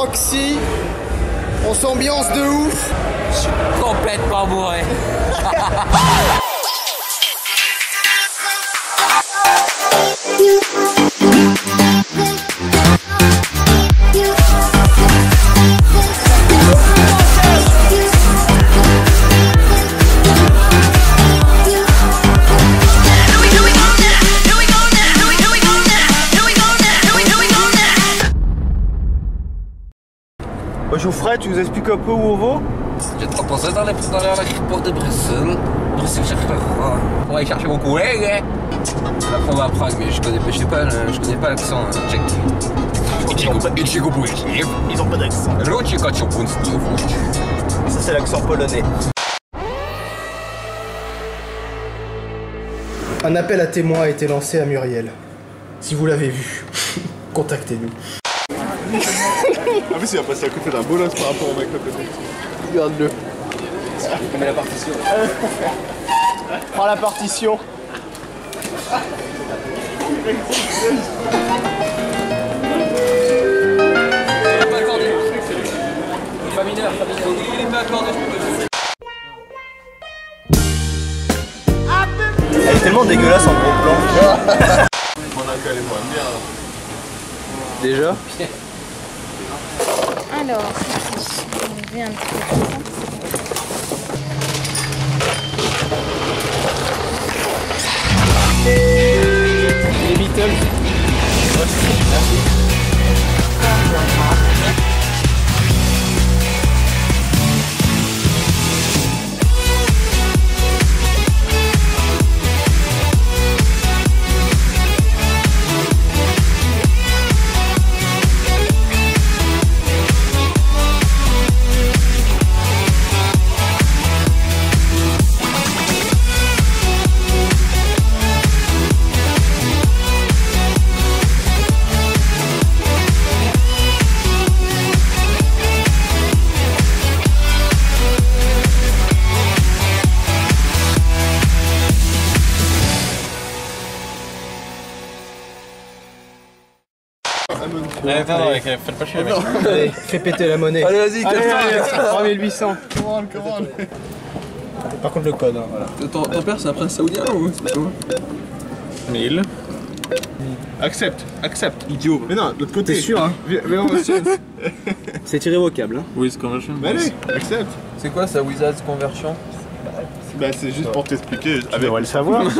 Roxy. On s'ambiance de ouf. Je suis complètement bourré. Geoffrey, tu nous expliques un peu où on va? Je te proposais d'aller à l'aéroport de Bruxelles. Bruxelles chercher. On va aller chercher mon collègue. Après on va à Prague, mais je connais pas l'accent tchèque. Ils ont pas d'accent. Ça c'est l'accent polonais. Un appel à témoins a été lancé à Muriel. Si vous l'avez vu, contactez-nous. En plus, il va passer à côté d'un bolos par rapport au mec à côté. Regarde-le. On met la partition. Prends la partition. Pas accordé. Pas mineur, pas mineur. Il est pas accordé, Elle est tellement dégueulasse en gros plan. On a qu'à aller voir bien. Déjà? Alors, je vais un petit peu comme ça. Les Beatles. Merci. Allez, attends, faites pas chier, mec. Allez, fais péter la monnaie. Allez, vas-y, Allez, 3800. Come on. Par contre le code, hein, voilà. Ton père, c'est un prince saoudien ou c'est quoi? 1000. Accepte. Idiot. Mais non, de l'autre côté. T'es sûr, hein? Mais on va C'est irrévocable, hein. Wiz conversion. Mais allez, accepte. C'est quoi ça, Wizards conversion? Bah, c'est juste pour t'expliquer. Tu devrais le savoir. Ouais,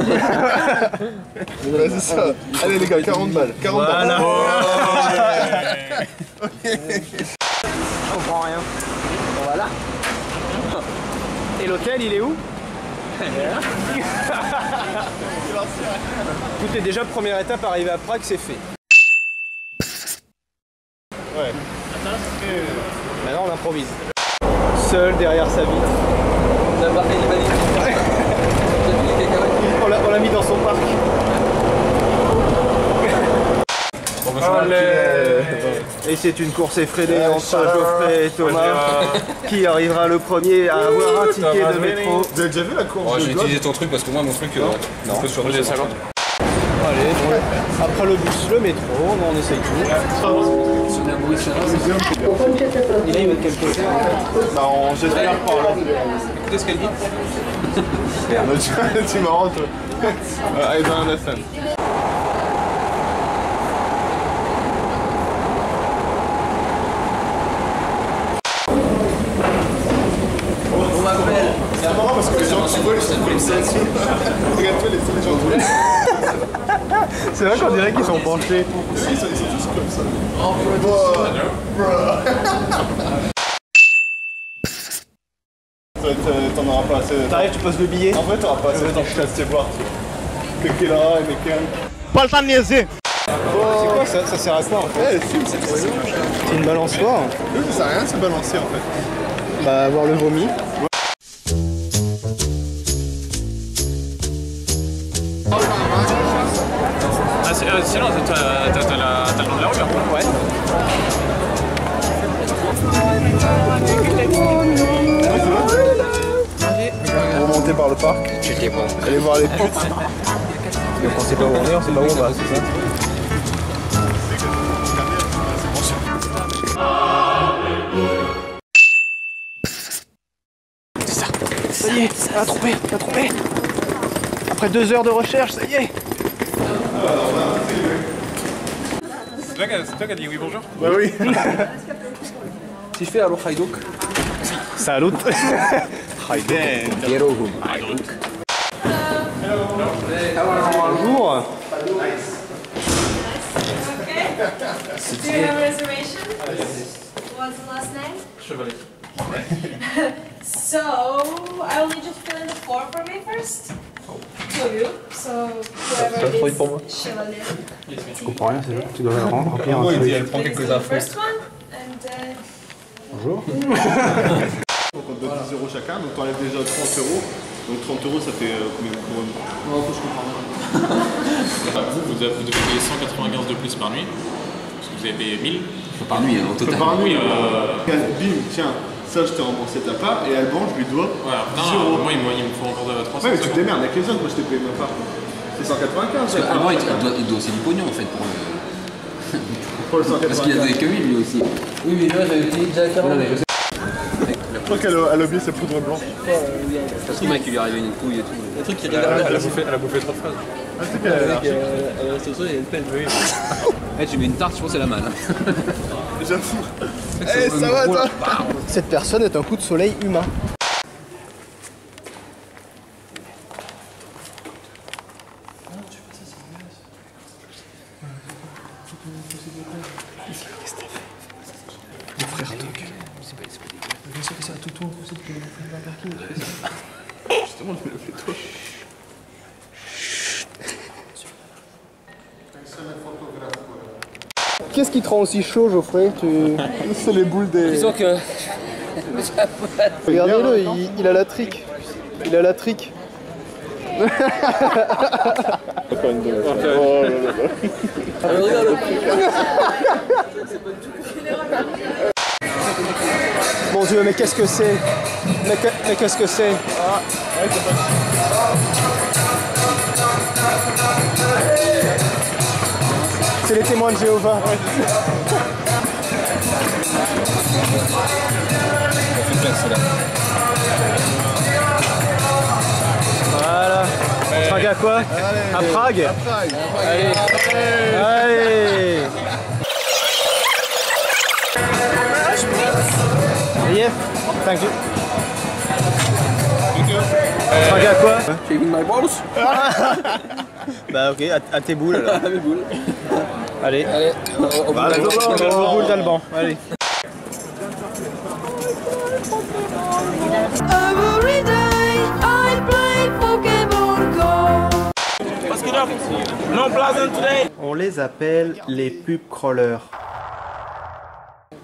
c'est ça. Allez, les gars, 40 balles. 40 balles. Je comprends rien. Voilà. Et l'hôtel, il est où? Écoutez, déjà, première étape, arriver à Prague, c'est fait. Ouais. Maintenant, on improvise. Seul derrière sa vitre. On l'a mis dans son parc. Et c'est une course effrénée entre Geoffrey et Thomas. Qui arrivera le premier à avoir un ticket de métro? Vous avez déjà vu la course de J'ai God? utilisé ton truc parce que moi, mon truc, Non. un peu sur 250. Allez, bon. Après le bus, le métro, on essaye tout. Et là, il va de quel côté? Bah, on j'espère par là. Écoutez ce qu'elle dit. C'est marrant, toi. Allez, dans la scène. On m'appelle. C'est marrant parce que les gens qui volent, ils sont comme ça. Regarde-toi, les gens qui volent. C'est vrai qu'on dirait qu'ils sont penchés. Ils sont tous comme ça. T'en auras pas assez. T'arrives, tu poses le billet. En vrai, t'auras pas assez de temps pour te voir. Que là, et quel. Pas le temps de niaiser. C'est quoi ça? Ça sert à quoi en fait? Eh, fume, c'est trop long. C'est une balançoire. Oui, ça sert à rien de se balancer en fait. Bah, avoir le vomi. Sinon, t'as le nom de la rue, hein? Ouais. On va monter par le parc. J'étais bon. Allez voir les putes. Donc on sait pas où on est, on sait pas où on va, c'est ça? ça y est, on a trouvé, on a trouvé. Après 2 heures de recherche, ça y est. C'est toi qui as dit oui bonjour? Bah oui. Si je fais alors Haïdouk. Salut. Hayden. Bonjour. Do you have a reservation? What's the last name? Chevalier. So, I will need you to fill in the form for me first. Two of you. So, whoever is Chevalier. Je comprends rien, c'est ça. Tu dois remplir un Oui, truc. elle prend Is quelques the infos. first one, and Bonjour. Donc on te donne 10 € chacun, donc t'enlèves déjà 30 €. Donc 30 €, ça fait combien de couronnes? Vous devez payer 195 de plus par nuit. Parce que vous avez payé 1000. Par nuit, au total. Par nuit, Oui, bim, tiens, ça je t'ai remboursé ta part, et Alban, je lui dois voilà. 10 Non, €. moi il me faut encore 300. Ouais, mais tu te démerdes avec les autres, moi je t'ai payé ma part. C'est 195. Parce qu'avant, il doit aussi du pognon en fait pour le. Pour le Parce qu'il y 195. avait que lui aussi. Oui, mais là j'avais payé déjà 40. Je crois qu'elle a oublié sa poudre blanche. Parce que le mec il lui est arrivé une couille et tout. Le truc qui regarde, elle a bouffé trop de phrases. Ah, c'est qu'elle a l'archi. Il y a une pelle. Oui. Eh, tu mets une tarte, je pense que c'est la manne. J'avoue. Eh, ça va toi? Cette personne est un coup de soleil humain. Qu'est-ce qui te rend aussi chaud, Geoffrey? C'est les boules des. Disons que. Regardez-le, il a la trique. Il a la trique. Mon Dieu, mais qu'est-ce que c'est? Mais qu'est-ce que c'est? C'est les témoins de Jéhovah. Voilà. Prague à quoi? À Prague? Allez. Allez. Yes. Thank you. Prague à quoi? Shaving my balls. Bah ok, à tes boules alors. Mes boules. Allez. Allez, au bout Au boule d'Alban. Allez. every day I play Pokémon Go. On les appelle les pub crawlers.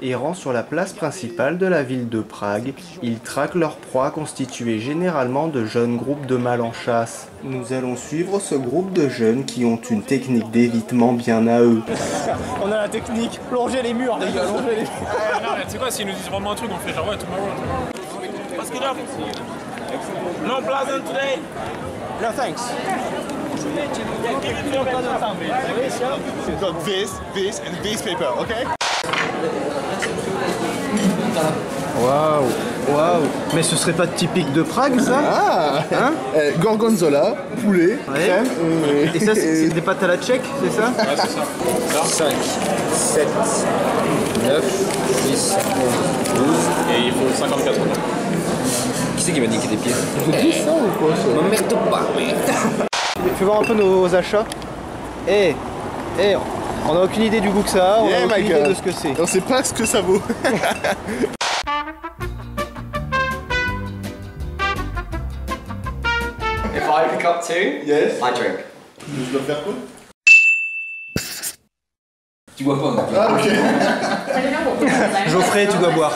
Errant sur la place principale de la ville de Prague, ils traquent leurs proies constituées généralement de jeunes groupes de mâles en chasse. Nous allons suivre ce groupe de jeunes qui ont une technique d'évitement bien à eux. On a la technique, plonger les murs les gars, plonger les murs. Non, mais tu sais quoi, s'ils nous disent vraiment un truc, on fait genre ouais, tomorrow. No pleasant today. No thanks. You've got this, and this paper, okay? Waouh, waouh. Mais ce serait pas typique de Prague ça? Ah, Hein? Gorgonzola, poulet, Ouais. crème. Et ça c'est des pâtes à la tchèque, c'est ça? Ouais, c'est ça. 5, 7, 9, 10, 11, 12. Et il faut 54 euros. Qui c'est qui m'a dit qu'il était pire? C'est ça ou quoi ça? M'emmerde pas, mec. Fais voir un peu nos achats. Eh, on n'a aucune idée du goût que ça a, on Yeah, n'a aucune my idée God. de ce que c'est. On sait pas ce que ça vaut. If I pick up 2, Yes. I drink. Je dois faire quoi? Tu vois pas, donc. Ah, ok. Geoffrey, tu dois boire.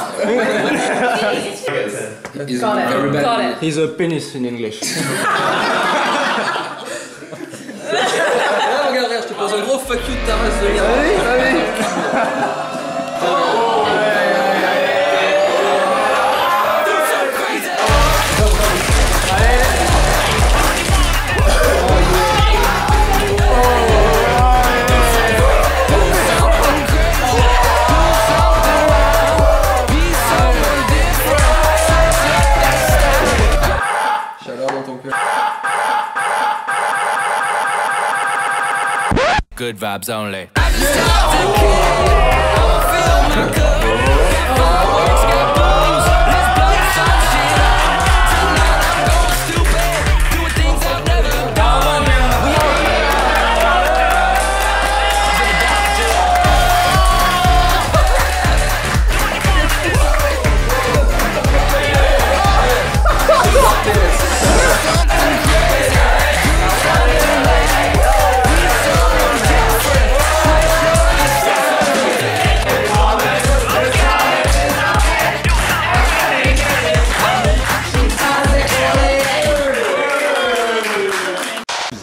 Is very bad. Got it. He's a penis in English. Ah, regarde, je te pose un gros fuck you de ta race de merde. good vibes only.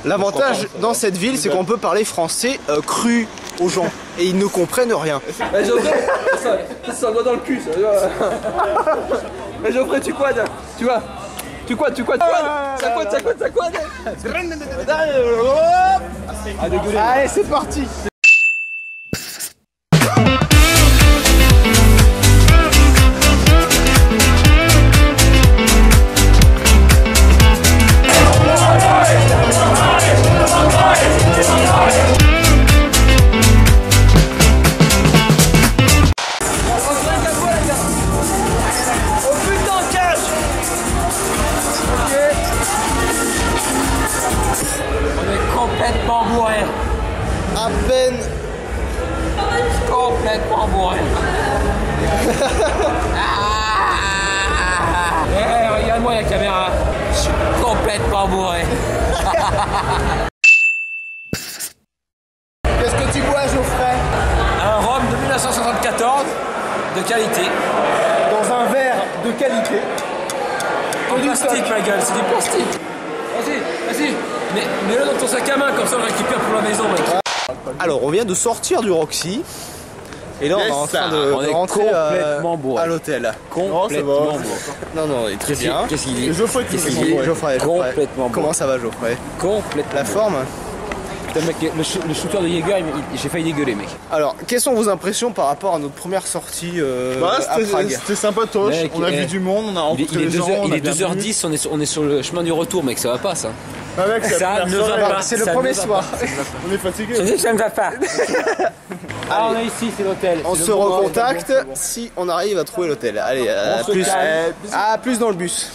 L'avantage dans cette ville, c'est qu'on peut parler français cru aux gens et ils ne comprennent rien. Eh Geoffrey, ça doit dans le cul ça. Eh Geoffrey, tu quad? Tu vois? Tu quad? Ça quad? Allez, c'est parti. Complètement bourré. À peine. Complètement bourré. Regarde-moi la caméra. Je suis complètement bourré. Qu'est-ce que tu bois, Geoffrey? Un rhum de 1974 de qualité. Dans un verre de qualité. En plastique, ma gueule, c'est du plastique. Vas-y. Mets-le dans ton sac à main, comme ça on le récupère pour la maison, mec. Alors, on vient de sortir du Roxy. Et là, on est en train de rentrer à l'hôtel. Complètement bourré. Non, très bien. Qu'est-ce qu'il dit? Geoffrey. Complètement Comment ça va, Geoffrey? Complètement. La forme? Putain, mec, le shooter de Jäger, j'ai failli dégueuler, mec. Alors, quelles sont vos impressions par rapport à notre première sortie à Prague? C'était sympatoche, Mec, on a vu du monde, on a rencontré des gens. Il est 2h10, on est sur le chemin du retour, mec, ça va pas ça. Ah mec, Ça ne va pas. C'est le premier soir. On est fatigué. Ça ne va pas. Ah, on est ici, c'est l'hôtel. On se recontacte si on arrive à trouver l'hôtel. Allez, à plus dans le bus.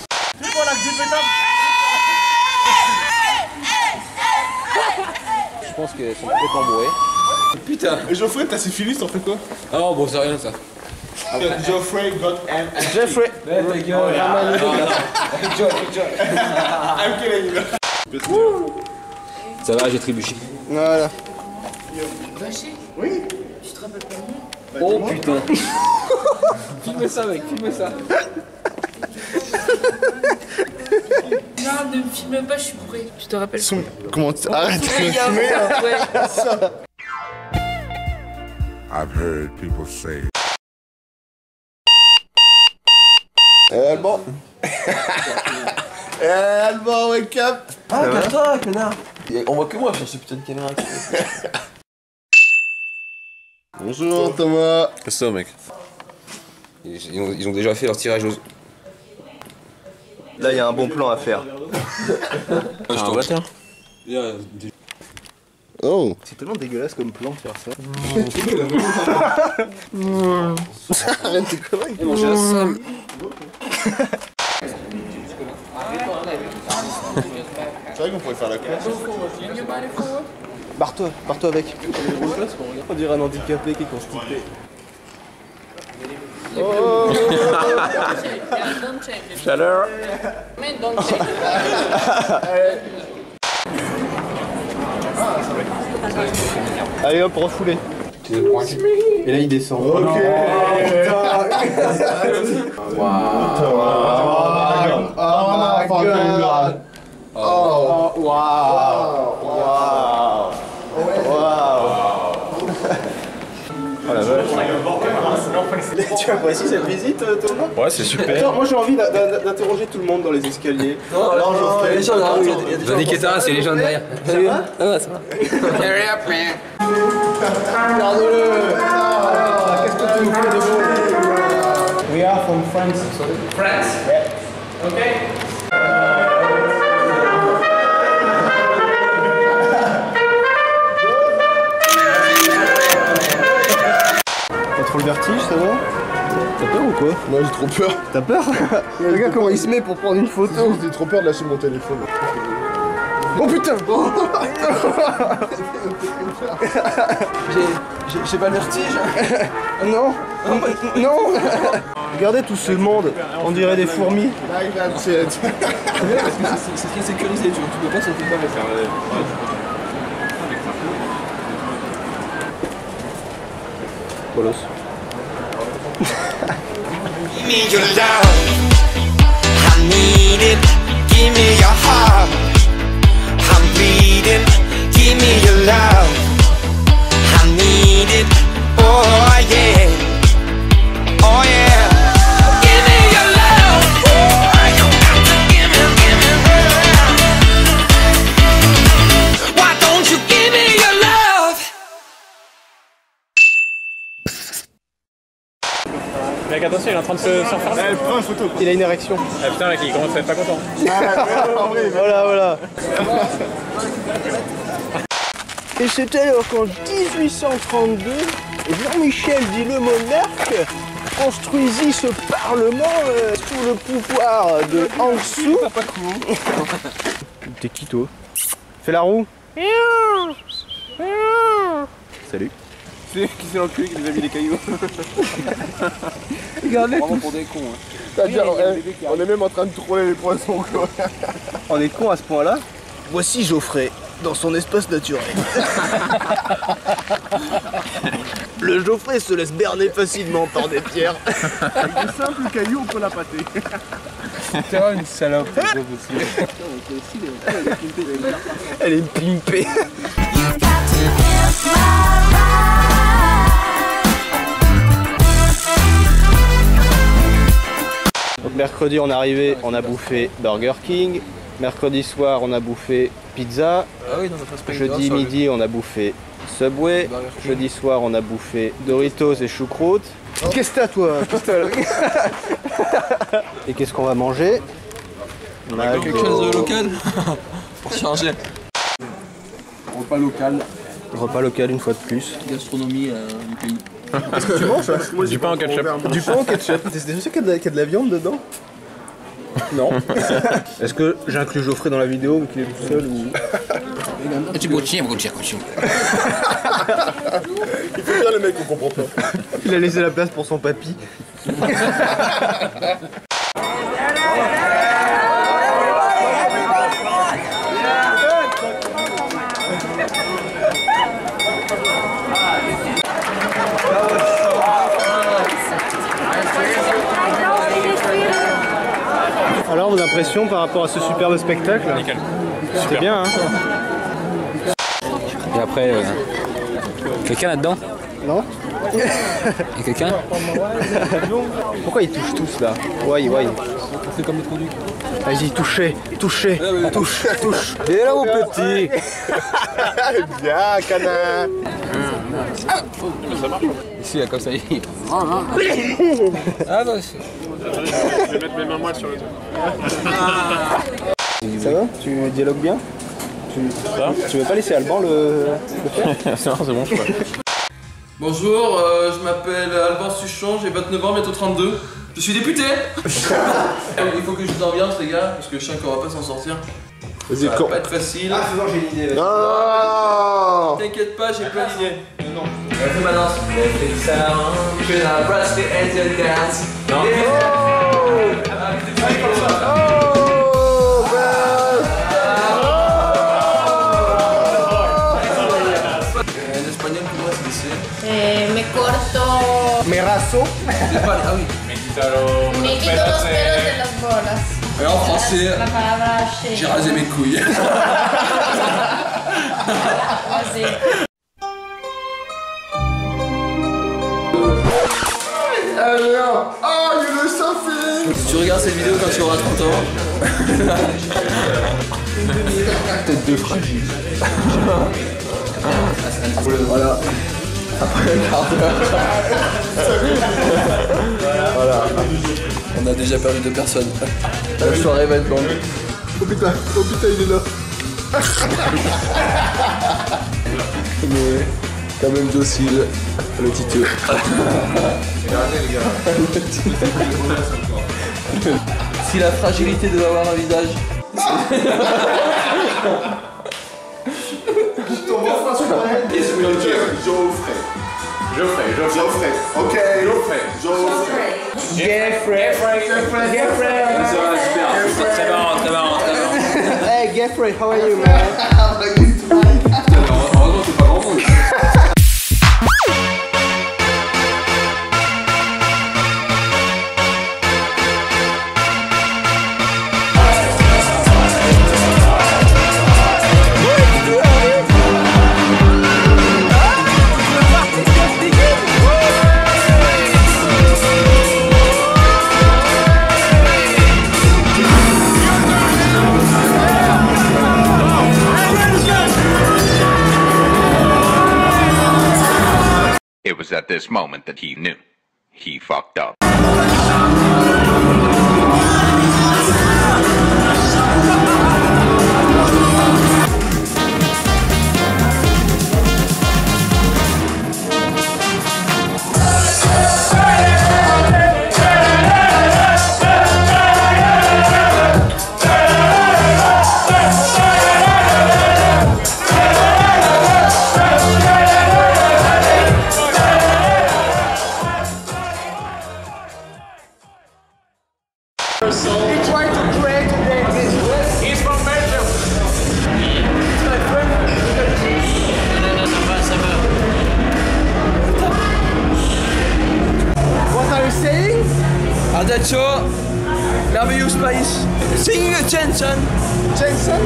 Je pense qu'elles sont complètement bourrées. Putain. Et Geoffrey, t'as syphilis, t'en fais quoi? Oh bon, c'est rien ça. Geoffrey got an. Jeffrey. Ta gueule. I'm killing you. Ça va, j'ai trébuché. Voilà. Oui. Oh putain. Filme ça, mec, filme ça. Non, ne me filme pas, je suis bourrée. Tu te rappelles? Comment tu... Arrête de Ouais, I've heard people say. Allemand. Allemand, wake up. Ah, casse-toi, connard. On voit que moi sur ce putain de caméra. Bonjour Thomas. Qu'est-ce que c'est, mec? Ils ont déjà fait leur tirage aux... Là, il y a un bon plan à faire. Je t'envoie, tiens. Oh. C'est tellement dégueulasse comme plan de faire ça. Arrête tes conneries. J'ai la somme. C'est vrai qu'on pourrait faire la course. Barre-toi avec. On dirait un handicapé qui est constipé. Don't change it. Chaleur. Man, don't change it. Allez hop, refoulé. Et là, il descend. Ok. Oh, waouh. Oh la vache. Tu apprécies cette visite, Thomas? Ouais, c'est super. Attends, moi j'ai envie d'interroger tout le monde dans les escaliers. Non, Les gens là, Johnny Ketara, c'est les gens derrière. Salut. Ah, ça va. Hurry up, man. Regardez-le. Qu'est-ce que tu nous fais de beau? We are from France. France? Yeah. Okay. ça va? T'as peur ou quoi? Moi j'ai trop peur. T'as peur? Regarde comment il se met pour prendre une photo. J'ai trop peur de lâcher mon téléphone. Oh putain! J'ai pas le vertige. Non! Non! Regardez tout ce monde, on dirait des fourmis. C'est très sécurisé, tu peux pas sauter pas avec ça. Bolos. Give me your love, I need it. Give me your heart, I'm bleeding. Give me your love, I need it. Oh yeah, oh yeah. Give me your love, you got to give me love. Why don't you give me your love? Mec, attention, il est en train de s'enfermer. Prends une photo. Il a une érection. Ah putain, mec, il commence à être pas content. Voilà, voilà. Et c'est alors qu'en 1832, Jean-Michel dit le monarque construisit ce parlement sous le pouvoir de Hangzhou. T'es qui toi? Fais la roue. Salut. C'est qui c'est l'enculé qui nous a mis des cailloux. Regardez Vraiment pour des cons. Hein. C'est-à-dire, on est même en train de troller les poissons quoi. On est con à ce point-là. Voici Geoffrey dans son espace naturel. Le Geoffrey se laisse berner facilement par des pierres. Avec des simples cailloux on peut la pâter. Putain, une salope. Elle est pimpée. Donc mercredi on est arrivé, on a bouffé Burger King. Mercredi soir on a bouffé pizza. Ah oui, dans notre aspect Jeudi midi on a bouffé Subway. Jeudi soir on a bouffé Doritos et choucroute. Qu'est-ce que t'as toi? Et qu'est-ce qu'on va manger? On a quelque chose de local. Pour changer. Repas local. repas local une fois de plus. Gastronomie du pays. Qu'est-ce que tu manges ça? Du pain en ketchup. Du pain au ketchup. T'es sûr qu'il y a de la viande dedans? Non. Est-ce que j'inclus Geoffrey dans la vidéo ou qu'il est tout seul ou... Tu continue. Il fait bien le mec qu'on comprend pas. Il a laissé la place pour son papy. Alors vos impressions par rapport à ce superbe spectacle? Nickel. C'est bien hein. Et après, quelqu'un là-dedans? Non? Et quelqu'un? Pourquoi ils touchent tous là? Ouais. On fait comme le produit. Vas-y, touchez. Touche. Et là mon petit. Bien, canard. Ici, là, comme ça. Ah bah c'est... Je vais mettre mes mains moites sur le dos. Ça va? Tu dialogues bien? Tu veux pas laisser Alban le faire? Non, c'est bon, je crois. Bonjour, je m'appelle Alban Suchon, j'ai 29 ans, bientôt 32. Je suis député. Il faut que je vous ambiance les gars, parce que je sais qu'on va pas s'en sortir. Ça va pas être facile. Ah, c'est bon, j'ai une idée. Non. T'inquiète pas, j'ai plein d'idées. Non. Fais ma danse. En espagnol, pour moi, c'est difficile. Me corto. Me raso. Ah oui. Me quito los pelos de las bolas. Et en français, La palabra shave. j'ai rasé mes couilles. Así. Oh, il le savait. Si tu regardes cette vidéo quand tu auras 30 ans. Tête de fragile. Voilà. Après un quart d'heure. Voilà. On a déjà perdu 2 personnes. La soirée va être longue. Oh putain, il est là. Quand même docile, le titeux. Si la fragilité de avoir un visage. Geoffrey. Ok. Geoffrey. Très marrant. Hey Geoffrey, how are you, man? Heureusement, c'est pas grand monde. It was at this moment that he knew. He fucked up. Adacho, merveilleux pays. Sing Jensen. Jensen?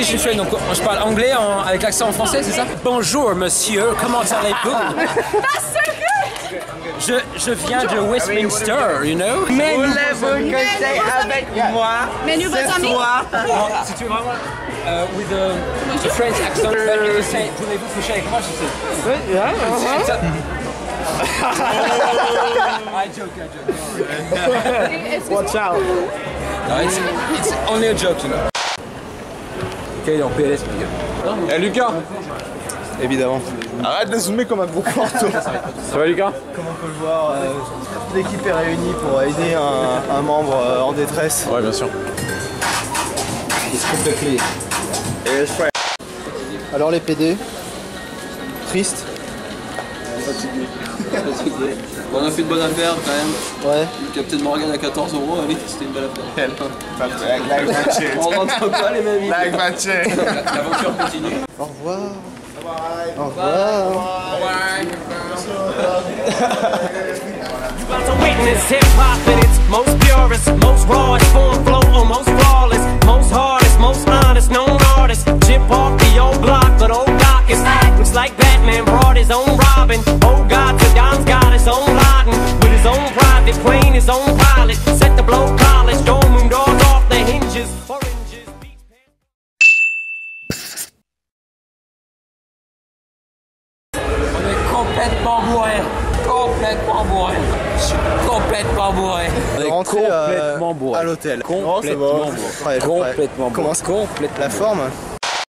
Je fais, donc je parle anglais avec l'accent en français, c'est ça? Bonjour monsieur, comment allez-vous? Je viens de Westminster, you know? Mais voulez-vous coucher avec moi ce soir? Si tu veux vraiment with the French accent, voulez-vous coucher avec moi? I joke. Watch out. No, it's only a joke, you know. Ok, il est en PLS, mon gars. Eh Lucas. Évidemment. Arrête de zoomer comme un gros planton. Ça va Lucas? Comme on peut le voir, toute l'équipe est réunie pour aider un membre en détresse. Ouais, bien sûr. Alors les PD, triste. Fatigué. On a fait une bonne affaire quand même. Ouais. Le Captain Morgan à 14 €, allez, c'était une belle affaire. Like On rentre pas les mêmes. L'aventure continue. Au revoir. Au revoir. About to witness hip-hop in its most purest, most rawest form, flow almost flawless, most hardest, most honest, known artist. Chip off the old block, but old Doc is looks like Batman brought his own Robin. Oh God, Saddam's got his own Laden, with his own private plane, his own pilot. Set the blow college, dome moon doors off the hinges. Oranges, On est complètement bourré. Complètement bourré. Je suis complètement bourré. On est rentré complètement bourré. à l'hôtel. Complètement bourré. Ouais, Complètement bourré. Comment la forme?